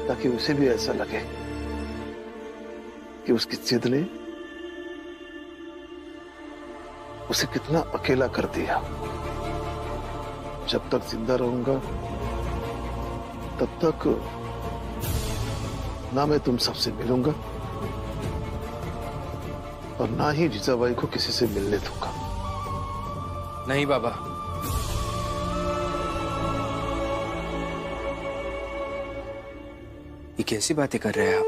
ताकि उसे भी ऐसा लगे कि उसकी जिद ने उसे कितना अकेला कर दिया। जब तक जिंदा रहूंगा तब तक ना मैं तुम सबसे मिलूंगा और ना ही जीजाबाई को किसी से मिलने दूंगा। नहीं बाबा, ये कैसी बातें कर रहे हैं आप?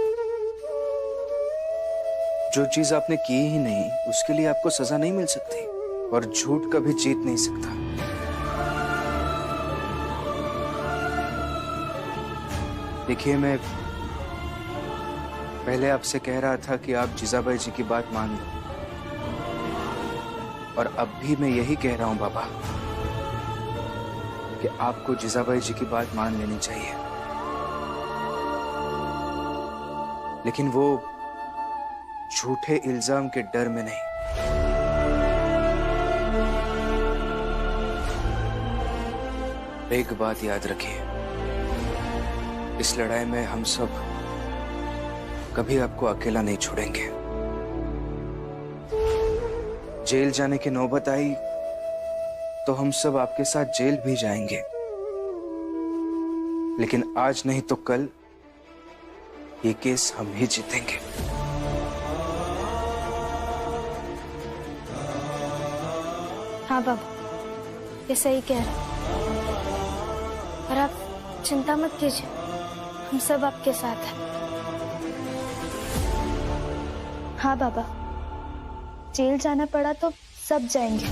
जो चीज आपने की ही नहीं उसके लिए आपको सजा नहीं मिल सकती, और झूठ कभी जीत नहीं सकता। देखिए, मैं पहले आपसे कह रहा था कि आप जीजाबाई जी की बात मान लो, और अब भी मैं यही कह रहा हूं बाबा कि आपको जीजाबाई जी की बात मान लेनी चाहिए। लेकिन वो झूठे इल्जाम के डर में नहीं। एक बात याद रखिए, इस लड़ाई में हम सब कभी आपको अकेला नहीं छोड़ेंगे। जेल जाने की नौबत आई तो हम सब आपके साथ जेल भी जाएंगे, लेकिन आज नहीं तो कल ये केस हम ही जीतेंगे। हाँ बाबा, ये सही कह रहे हैं, और आप चिंता मत कीजिए, हम सब आपके साथ हैं। हाँ बाबा, जेल जाना पड़ा तो सब जाएंगे।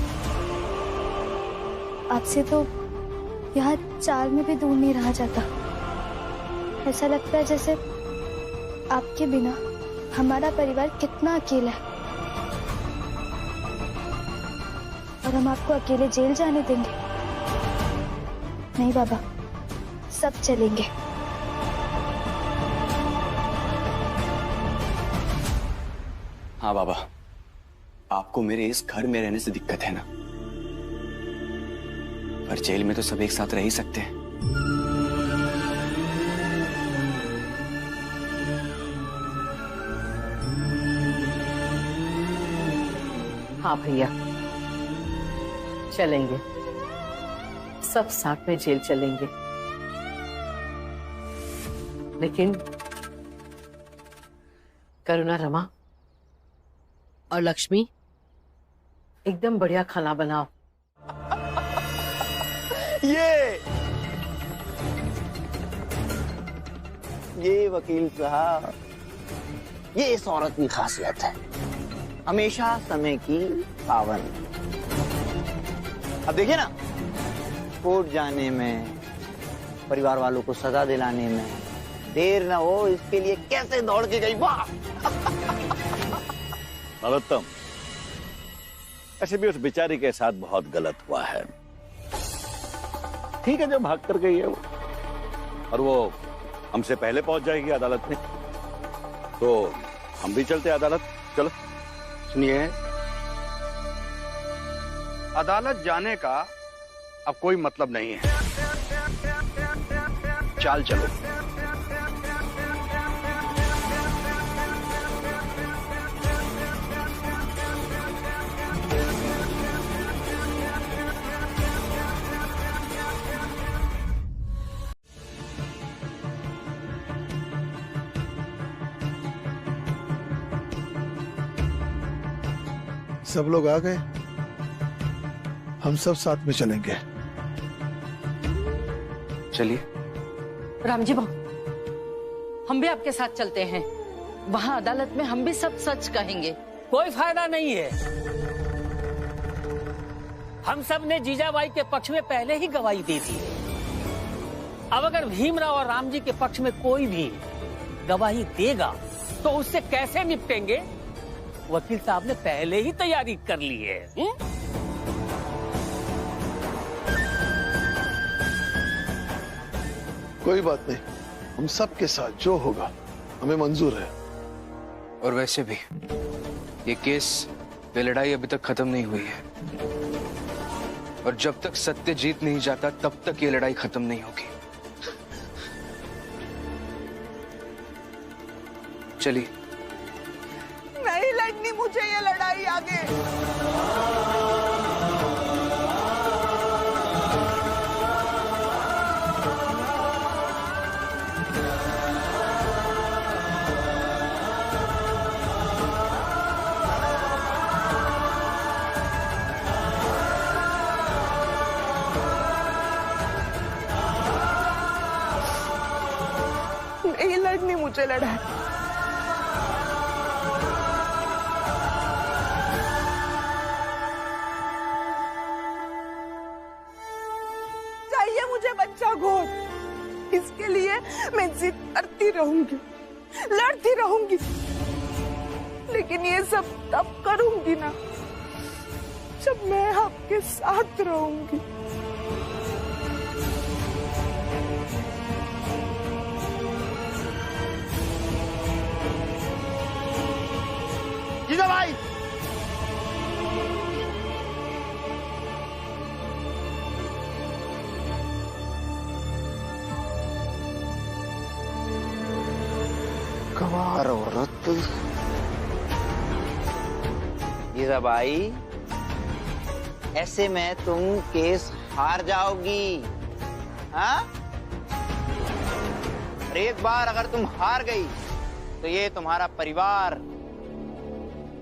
आपसे तो यहाँ 4 में भी दूर नहीं रहा जाता। ऐसा लगता है जैसे आपके बिना हमारा परिवार कितना अकेला है, और हम आपको अकेले जेल जाने देंगे? नहीं बाबा, सब चलेंगे। हाँ बाबा, आपको मेरे इस घर में रहने से दिक्कत है ना, पर जेल में तो सब एक साथ रह ही सकते हैं। हाँ भैया, चलेंगे, सब साथ में जेल चलेंगे, लेकिन करुणा, रमा और लक्ष्मी एकदम बढ़िया खाना बनाओ। ये वकील साहब, ये इस औरत की खासियत है, हमेशा समय की पाबंद। अब देखिए ना, कोर्ट जाने में, परिवार वालों को सजा दिलाने में देर ना हो इसके लिए कैसे दौड़ के गई। वाह! नरोत्तम, ऐसे भी उस बेचारी के साथ बहुत गलत हुआ है। ठीक है, जो भाग कर गई है वो, और वो हमसे पहले पहुंच जाएगी अदालत में, तो हम भी चलते अदालत। चलो। सुनिए, अदालत जाने का अब कोई मतलब नहीं है, चाल चलो। सब लोग आ गए, हम सब साथ में चलेंगे। चलिए। रामजी बाबू, हम भी आपके साथ चलते हैं। वहां अदालत में हम भी सब सच कहेंगे। कोई फायदा नहीं है, हम सब ने जीजाबाई के पक्ष में पहले ही गवाही दे दी। अब अगर भीमराव और राम जी के पक्ष में कोई भी गवाही देगा तो उससे कैसे निपटेंगे? वकील साहब ने पहले ही तैयारी कर ली है। कोई बात नहीं, हम सब के साथ जो होगा हमें मंजूर है। और वैसे भी ये केस, ये लड़ाई अभी तक खत्म नहीं हुई है, और जब तक सत्य जीत नहीं जाता तब तक ये लड़ाई खत्म नहीं होगी। चलिए। नहीं लड़नी मुझे ये लड़ाई आगे। नहीं लड़नी मुझे लड़ाई। चाहिए मुझे बच्चा गोद। इसके लिए मैं जिद करती रहूंगी, लड़ती रहूंगी, लेकिन ये सब तब करूंगी ना जब मैं आपके साथ रहूंगी। जीजा भाई, गवार औरत। जीजा भाई, ऐसे में तुम केस हार जाओगी। हाँ? और एक बार अगर तुम हार गई तो ये तुम्हारा परिवार,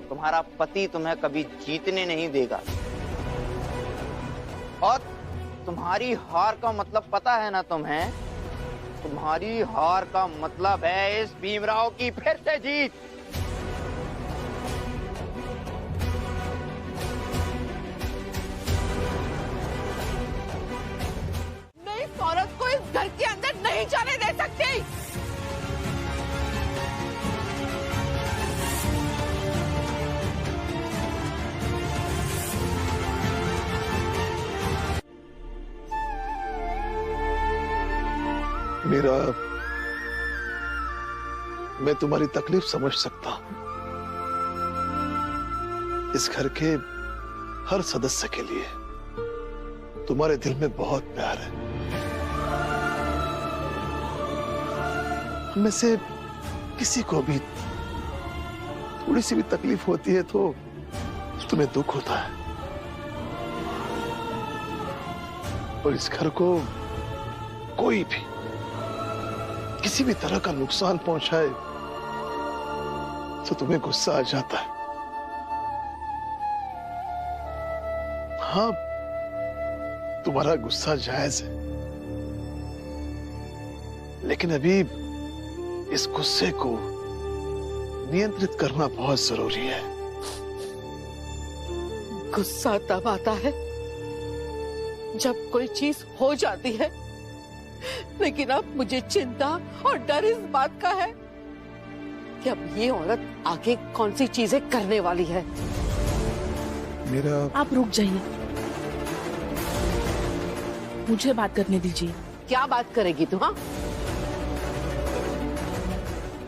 तुम्हारा पति तुम्हें कभी जीतने नहीं देगा। और तुम्हारी हार का मतलब पता है ना तुम्हें? तुम्हारी हार का मतलब है इस भीमराव की फिर से जीत। मैं इस औरत को इस घर के अंदर नहीं जाने दे सकती। मीरा, मैं तुम्हारी तकलीफ समझ सकता हूं। इस घर के हर सदस्य के लिए तुम्हारे दिल में बहुत प्यार है। हम में से किसी को भी थोड़ी सी भी तकलीफ होती है तो तुम्हें दुख होता है, और इस घर को कोई भी किसी भी तरह का नुकसान पहुंचाए तो तुम्हें गुस्सा आ जाता है। हाँ, तुम्हारा गुस्सा जायज है, लेकिन अभी इस गुस्से को नियंत्रित करना बहुत जरूरी है। गुस्सा तब आता है जब कोई चीज हो जाती है, लेकिन अब मुझे चिंता और डर इस बात का है कि अब ये औरत आगे कौन सी चीजें करने वाली है। मेरा आप रुक जाइए, मुझे बात करने दीजिए। क्या बात करेगी तू? हाँ,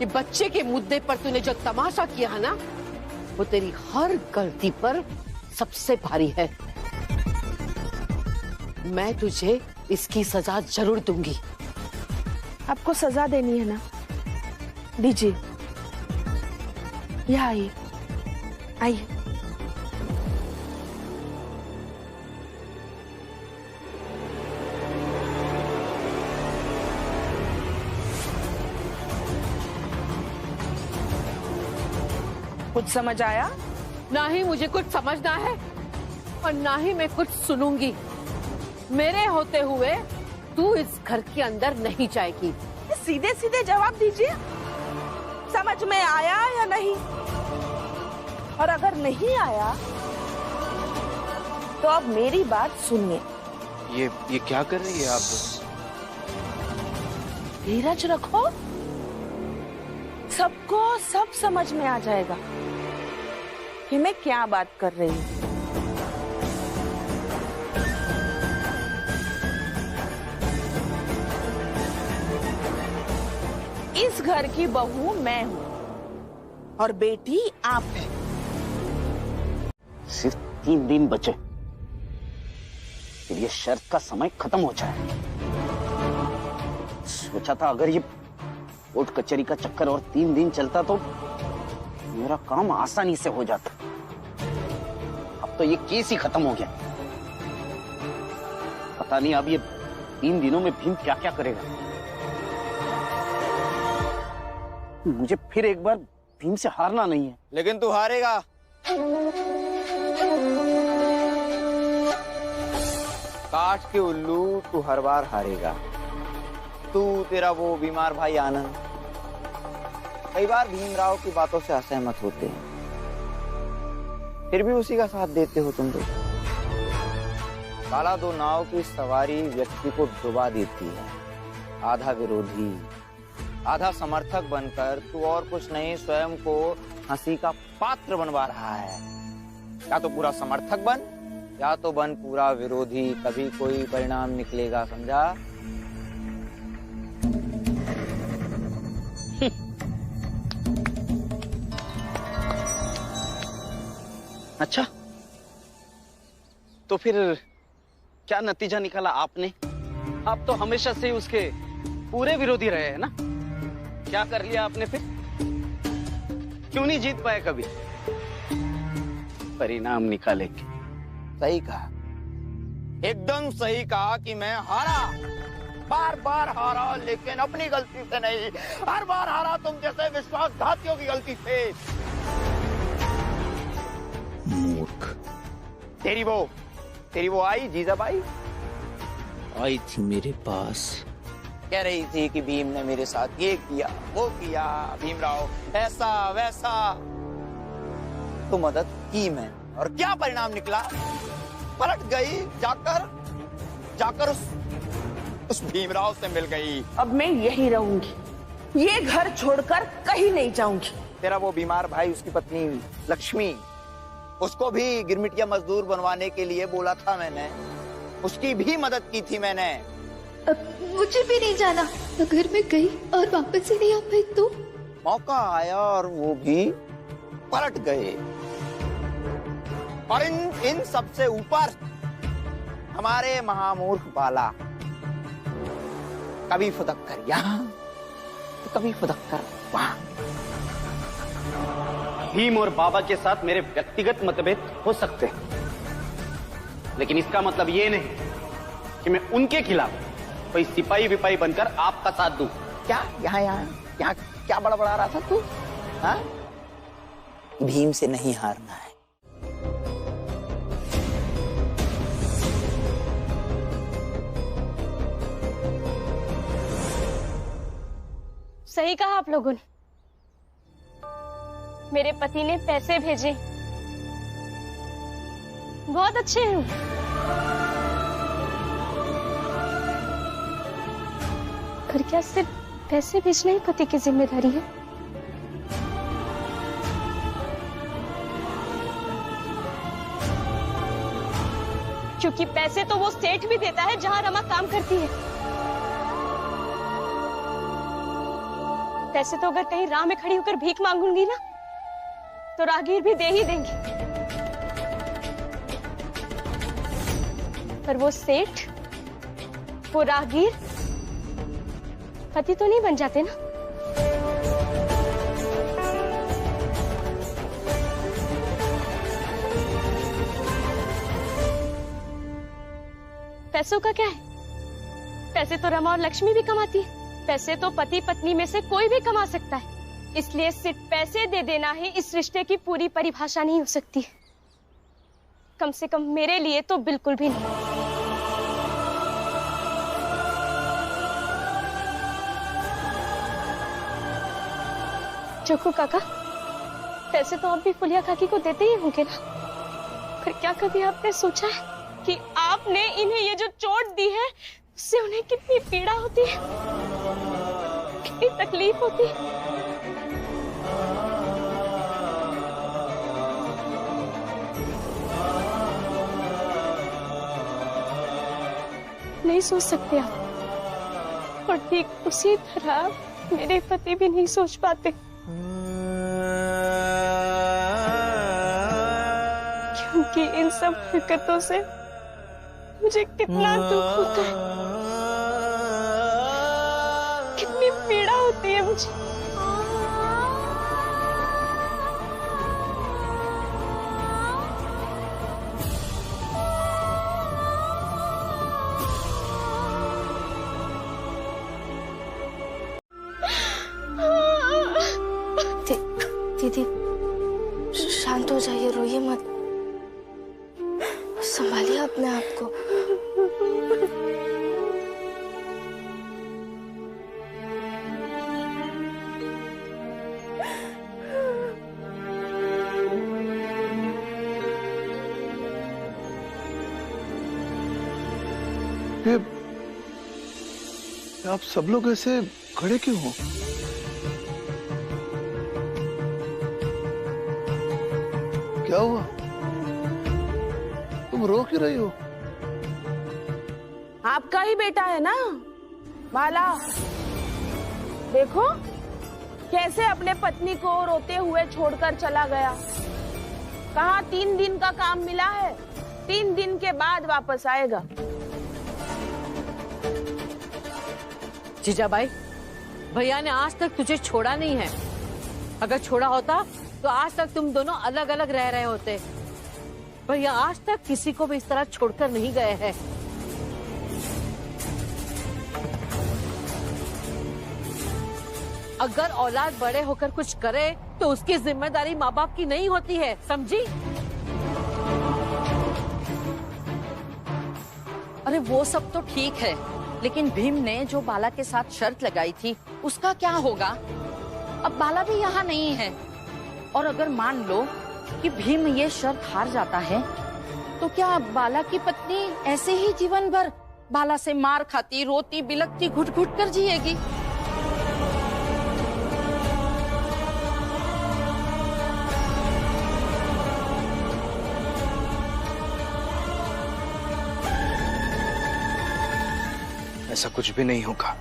ये बच्चे के मुद्दे पर तूने जो तमाशा किया है ना, वो तेरी हर गलती पर सबसे भारी है। मैं तुझे इसकी सजा जरूर दूंगी। आपको सजा देनी है ना, दीजिए। यहाँ आइए, आइए। कुछ समझ आया? ना ही मुझे कुछ समझना है और ना ही मैं कुछ सुनूंगी। मेरे होते हुए तू इस घर के अंदर नहीं जाएगी। सीधे सीधे जवाब दीजिए, समझ में आया या नहीं? और अगर नहीं आया तो अब मेरी बात सुनिए। ये क्या कर रही है आप? धीरज रखो, सबको सब समझ में आ जाएगा कि मैं क्या बात कर रही हूँ। इस घर की बहू मैं हूँ और बेटी आप है। सिर्फ 3 दिन बचे, फिर ये शर्त का समय खत्म हो जाए। सोचा था अगर ये कोर्ट कचहरी का चक्कर और 3 दिन चलता तो मेरा काम आसानी से हो जाता। अब तो ये केस ही खत्म हो गया। पता नहीं अब ये 3 दिनों में भीम क्या क्या करेगा। मुझे फिर एक बार भीम से हारना नहीं है। लेकिन तू हारेगा। काट के उल्लू, तू हर बार हारेगा। तू, तेरा वो बीमार भाई आनंद, कई बार भीमराव की बातों से असहमत होते हैं, फिर भी उसी का साथ देते हो तुम लोग। काला दो नाव की सवारी व्यक्ति को डुबा देती है। आधा विरोधी आधा समर्थक बनकर तू और कुछ नहीं, स्वयं को हंसी का पात्र बनवा रहा है। या तो पूरा समर्थक बन या तो बन पूरा विरोधी, तभी कोई परिणाम निकलेगा, समझा? अच्छा, तो फिर क्या नतीजा निकाला आपने? आप तो हमेशा से उसके पूरे विरोधी रहे हैं ना। क्या कर लिया आपने फिर? क्यों नहीं जीत पाए कभी? परिणाम निकालेंगे। सही कहा, एकदम सही कहा कि मैं हारा, बार बार हारा, लेकिन अपनी गलती से नहीं। हर बार हारा तुम जैसे विश्वासघातियों की गलती से। मूर्ख। तेरी वो आई जीजाबाई, आई थी मेरे पास, कह रही थी कि भीम ने मेरे साथ ये किया वो किया, भीमराव ऐसा वैसा। तो मदद की मैं, और क्या परिणाम निकला? पलट गई, जाकर उस भीमराव से मिल गई। अब मैं यही रहूंगी, ये घर छोड़कर कहीं नहीं जाऊंगी। तेरा वो बीमार भाई, उसकी पत्नी लक्ष्मी, उसको भी गिरमिटिया मजदूर बनवाने के लिए बोला था मैंने, उसकी भी मदद की थी मैंने। अब मुझे भी नहीं जाना। अगर मैं गई और वापस ही नहीं आ पाई तो? मौका आया और वो भी पलट गए। और इन सबसे ऊपर हमारे महामूर्ख बाला, कभी फुदक कर यहाँ तो कभी फुदक कर वहाँ। भीम और बाबा के साथ मेरे व्यक्तिगत मतभेद हो सकते हैं, लेकिन इसका मतलब ये नहीं कि मैं उनके खिलाफ कोई सिपाही विपाही बनकर आपका साथ दूं। क्या यहाँ क्या बड़ा रहा था तू? हाँ? भीम से नहीं हारना है। सही कहा आप लोगों ने। मेरे पति ने पैसे भेजे, बहुत अच्छे हैं। पर क्या सिर्फ पैसे भेजना ही पति की जिम्मेदारी है? क्योंकि पैसे तो वो सेठ भी देता है जहां रमा काम करती है। पैसे तो अगर कहीं राह में खड़ी होकर भीख मांगूंगी ना, तो राहगीर भी दे ही देंगे। पर वो सेठ, वो राहगीर पति तो नहीं बन जाते ना। पैसों का क्या है? पैसे तो रमा और लक्ष्मी भी कमाती है। पैसे तो पति पत्नी में से कोई भी कमा सकता है। इसलिए सिर्फ पैसे दे देना ही इस रिश्ते की पूरी परिभाषा नहीं हो सकती। कम से कम मेरे लिए तो बिल्कुल भी नहीं। चोखू काका, पैसे तो आप भी फुलिया काकी को देते ही होंगे ना। फिर क्या कभी आपने सोचा है कि आपने इन्हें ये जो चोट दी है, उससे उन्हें कितनी पीड़ा होती है, कितनी तकलीफ होती है? नहीं सोच सकते आप। और ठीक उसी तरह मेरे पति भी नहीं सोच पाते, क्योंकि इन सब हरकतों से मुझे कितना दुख होता है, कितनी पीड़ा होती आती है मुझे। दीदी शांत हो जाइए, रोइए मत, संभालिए अपने आप को। ये आप सब लोग ऐसे खड़े क्यों हो? क्या हुआ? तुम रो क्यों रही हो? आपका ही बेटा है ना बाला, देखो कैसे अपने पत्नी को रोते हुए छोड़कर चला गया। कहा 3 दिन का काम मिला है, 3 दिन के बाद वापस आएगा। जीजाबाई, भैया ने आज तक तुझे छोड़ा नहीं है। अगर छोड़ा होता तो आज तक तुम दोनों अलग अलग रह रहे होते। भैया आज तक किसी को भी इस तरह छोड़कर नहीं गए हैं। अगर औलाद बड़े होकर कुछ करे तो उसकी जिम्मेदारी माँ बाप की नहीं होती है, समझी? अरे वो सब तो ठीक है, लेकिन भीम ने जो बाला के साथ शर्त लगाई थी उसका क्या होगा? अब बाला भी यहाँ नहीं है, और अगर मान लो कि भीम ये शर्त हार जाता है तो क्या बाला की पत्नी ऐसे ही जीवन भर बाला से मार खाती, रोती, बिलखती, घुट घुट कर जिएगी? ऐसा कुछ भी नहीं होगा।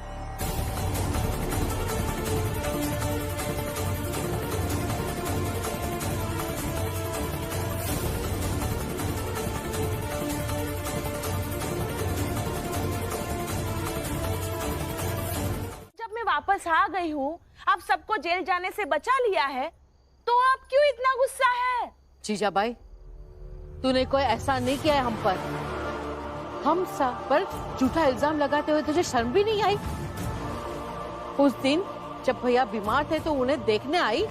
जब मैं वापस आ गई हूँ, आप सबको जेल जाने से बचा लिया है, तो आप क्यों इतना गुस्सा है? जीजाबाई, तूने कोई ऐसा नहीं किया है हम पर। हम सब पर झूठा इल्जाम लगाते हुए तुझे शर्म भी नहीं आई? उस दिन जब भैया बीमार थे तो उन्हें देखने आई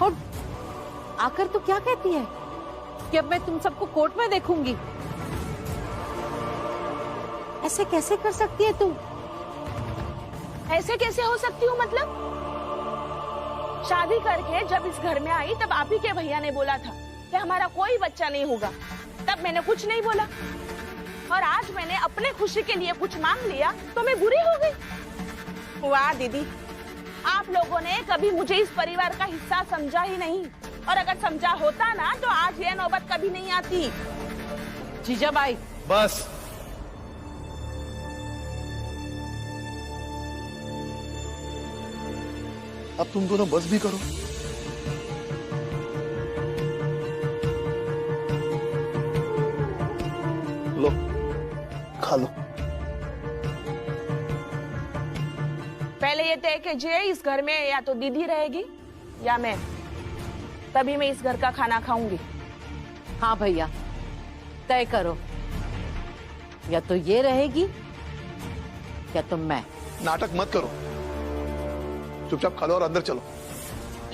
और आकर तू क्या कहती है कि अब मैं तुम सबको कोर्ट में देखूंगी? ऐसे कैसे कर सकती है तू? ऐसे कैसे हो सकती हूँ मतलब? शादी करके जब इस घर में आई तब आप ही के भैया ने बोला था कि हमारा कोई बच्चा नहीं होगा, तब मैंने कुछ नहीं बोला। और आज मैंने अपने खुशी के लिए कुछ मांग लिया तो मैं बुरी हो गई। वाह दीदी, आप लोगों ने कभी मुझे इस परिवार का हिस्सा समझा ही नहीं, और अगर समझा होता ना तो आज ये नौबत कभी नहीं आती। जीजाबाई बस, अब तुम दोनों बस भी करो। लो, खा लो। पहले ये तय कीजिए, इस घर में या तो दीदी रहेगी या मैं, तभी मैं इस घर का खाना खाऊंगी। हाँ भैया, तय करो, या तो ये रहेगी या तो मैं। नाटक मत करो, चुपचाप खा लो और अंदर चलो।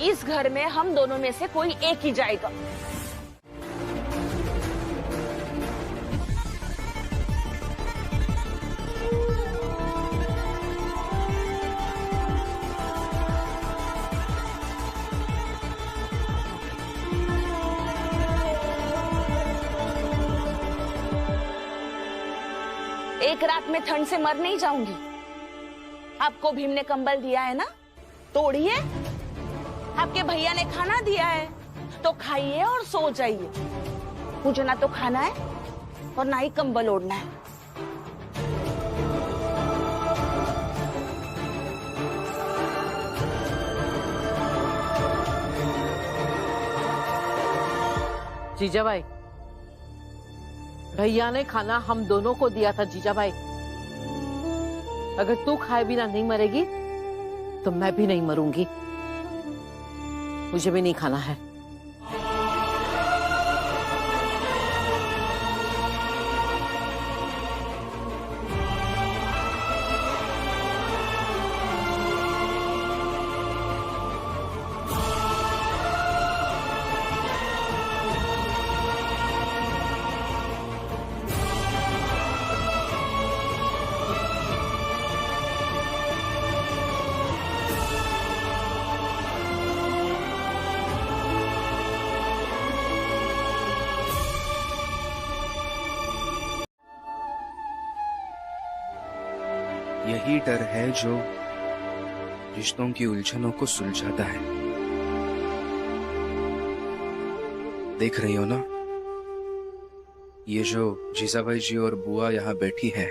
इस घर में हम दोनों में से कोई एक ही जाएगा। एक रात में ठंड से मर नहीं जाऊंगी। आपको भीम ने कंबल दिया है ना, तोड़िए। आपके भैया ने खाना दिया है तो खाइए और सो जाइए। मुझे ना तो खाना है और ना ही कंबल ओढ़ना है। जीजाबाई, भैया ने खाना हम दोनों को दिया था। जीजाबाई, अगर तू खाए बिना नहीं मरेगी तो मैं भी नहीं मरूंगी। मुझे भी नहीं खाना है। यही डर है जो रिश्तों की उलझनों को सुलझाता है। देख रही हो ना, ये जो जीजाबाई जी और बुआ यहाँ बैठी है,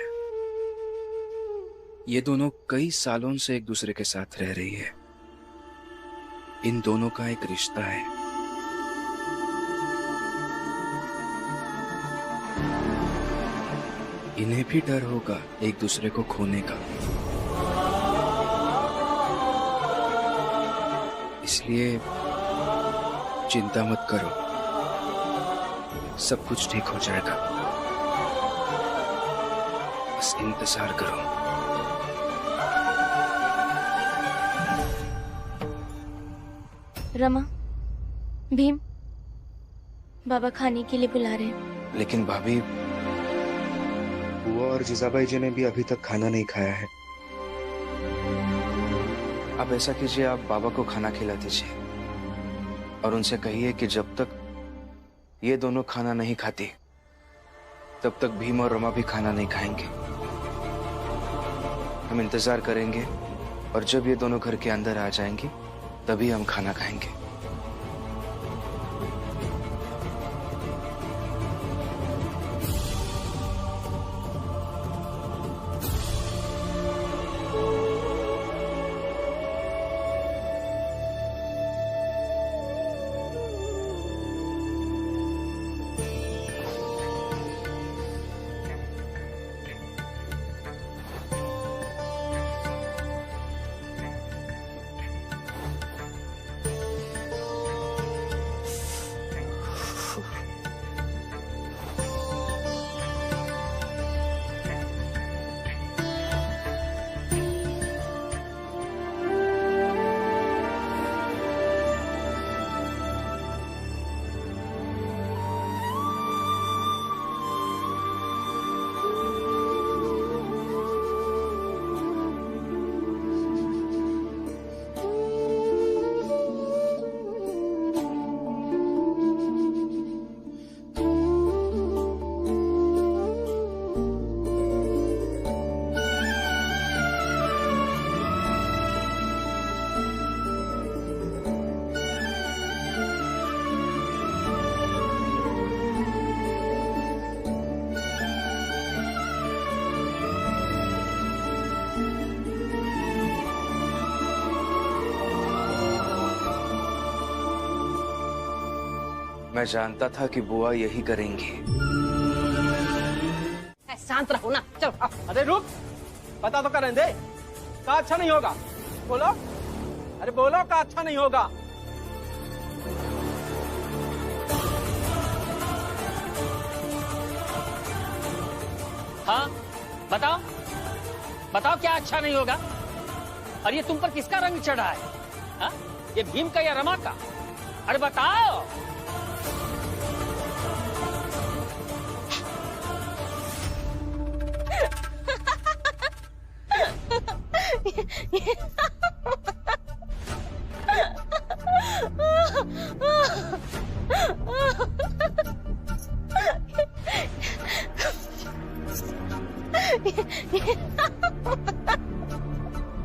ये दोनों कई सालों से एक दूसरे के साथ रह रही है। इन दोनों का एक रिश्ता है। इन्हें भी डर होगा एक दूसरे को खोने का, इसलिए चिंता मत करो, सब कुछ ठीक हो जाएगा। बस इंतजार करो। रमा, भीम, बाबा खाने के लिए बुला रहे हैं। लेकिन भाभी, बुआ और जीजाबाई जी ने भी अभी तक खाना नहीं खाया है। आप ऐसा कीजिए, आप बाबा को खाना खिला दीजिए और उनसे कहिए कि जब तक ये दोनों खाना नहीं खाती तब तक भीम और रमा भी खाना नहीं खाएंगे। हम इंतजार करेंगे और जब ये दोनों घर के अंदर आ जाएंगी तभी हम खाना खाएंगे। मैं जानता था कि बुआ यही करेंगी। शांत रहो ना, चलो। अरे रुक, पता तो करने दे। का अच्छा नहीं होगा, बोलो। अरे बोलो, का अच्छा नहीं होगा। हाँ बताओ, बताओ क्या अच्छा नहीं होगा। और ये तुम पर किसका रंग चढ़ा है? हा? ये भीम का या रमा का? अरे बताओ।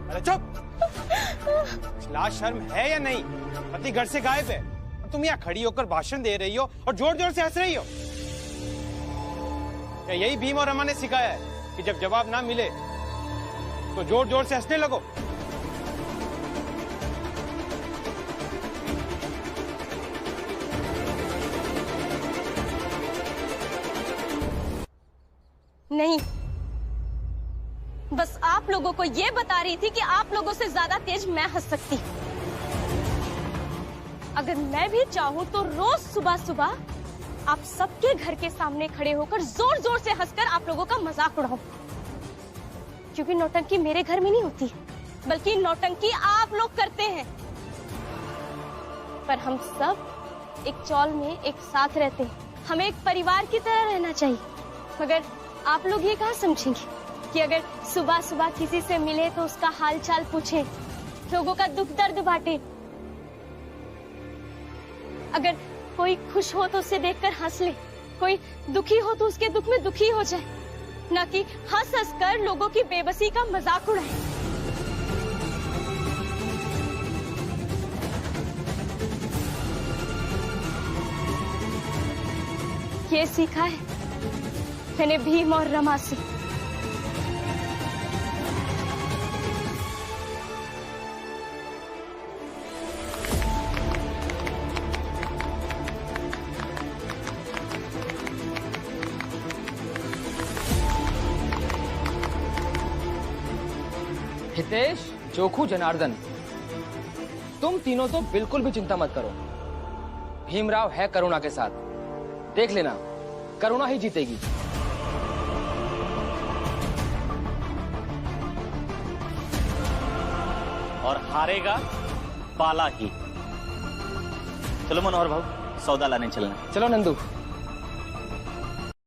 अरे चुप! लाज शर्म है या नहीं? पति घर से गायब है और तुम यहाँ खड़ी होकर भाषण दे रही हो और जोर जोर से हंस रही हो। क्या यही भीम और रमा ने सिखाया है कि जब जवाब ना मिले तो जोर जोर से हंसने लगो? नहीं, बस आप लोगों को ये बता रही थी कि आप लोगों से ज्यादा तेज मैं हंस सकती हूँ। अगर मैं भी चाहूँ तो रोज सुबह सुबह आप सबके घर के सामने खड़े होकर जोर जोर से हंसकर आप लोगों का मजाक उड़ाऊं। क्योंकि नौटंकी मेरे घर में नहीं होती, बल्कि नौटंकी आप लोग करते हैं। पर हम सब एक चौल में एक साथ रहते हैं, हमें एक परिवार की तरह रहना चाहिए। मगर आप लोग ये कहाँ समझेंगे कि अगर सुबह सुबह किसी से मिले तो उसका हाल चाल पूछे, लोगों का दुख दर्द बांटे। अगर कोई खुश हो तो उसे देखकर हंस ले, कोई दुखी हो तो उसके दुख में दुखी हो जाए, ना कि हंस हंस कर लोगों की बेबसी का मजाक उड़ाए। ये सीखा है मैंने भीम और रमा से। हितेश, जोखू, जनार्दन, तुम तीनों तो बिल्कुल भी चिंता मत करो। भीमराव है करुणा के साथ, देख लेना करुणा ही जीतेगी। और हारेगा बाला ही। चलो मनोहर भाऊ, सौदा लाने चलना। चलो नंदू।